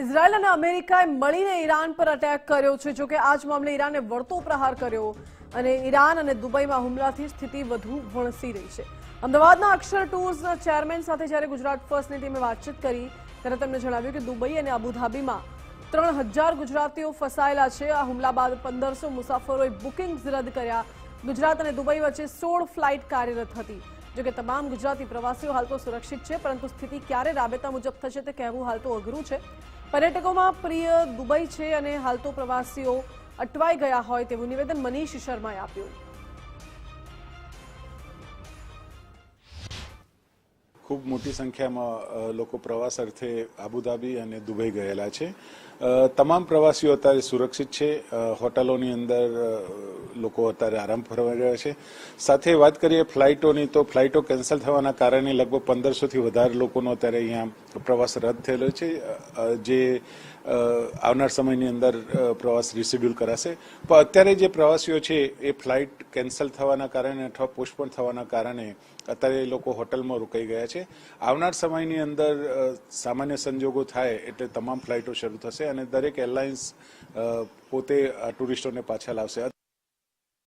Israel અને અમેરિકાએ મળીને ઈરાન પર અટેક કર્યો છે, જોકે આ જ મામલે ઈરાને વળતો પ્રહાર કર્યો અને ઈરાન અને દુબઈમાં હુમલાથી સ્થિતિ વધુ વણસી રહી છે. અમદાવાદના અક્ષર ટૂર્સના ચેરમેન સાથે જ્યારે ગુજરાત ફર્સ્ટની ટીમે વાતચીત કરી ત્યારે તેમણે જણાવ્યું કે દુબઈ અને અબુધાબીમાં 3000 ગુજરાતીઓ ફસાયેલા છે. આ હુમલા બાદ 1500 મુસાફરોએ બુકિંગ્સ રદ કર્યા. ગુજરાત અને દુબઈ વચ્ચે 16 ફ્લાઇટ કાર્યરત હતી. જોકે તમામ ગુજરાતી પ્રવાસીઓ હાલ તો સુરક્ષિત છે, પરંતુ સ્થિતિ ક્યારે રાબેતા મુજબ થશે તે કહેવું હાલ તો અઘરું છે. પર્યટકોમાં પ્રિય દુબઈ છે અને હાલ તો પ્રવાસીઓ અટવાઈ ગયા હોય તેવું નિવેદન મનીષ શર્માએ આપ્યું. ખૂબ મોટી સંખ્યામાં લોકો પ્રવાસ અર્થે આબુધાબી અને દુબઈ ગયેલા છે. તમામ પ્રવાસીઓ અત્યારે સુરક્ષિત છે. હોટલોની અંદર લોકો અત્યારે આરામ ફરવા રહ્યા છે. સાથે વાત કરીએ ફ્લાઇટોની, તો ફ્લાઇટો કેન્સલ થવાના કારણે લગભગ 1500થી વધારે લોકોનો અત્યારે અહીંયા પ્રવાસ રદ થયેલો છે, જે આવનાર સમયની અંદર પ્રવાસ રિશેડ્યુલ કરાશે. પણ અત્યારે જે પ્રવાસીઓ છે એ ફ્લાઇટ કેન્સલ થવાના કારણે અથવા પોસ્ટપોન થવાના કારણે અત્યારે એ લોકો હોટલમાં રોકાઈ ગયા છે. આવનાર સમયની અંદર સામાન્ય સંજોગો થાય એટલે તમામ ફ્લાઇટો શરૂ થશે અને દરેક એરલાઇન્સ પોતે ટુરિસ્ટોને પાછા લાવશે.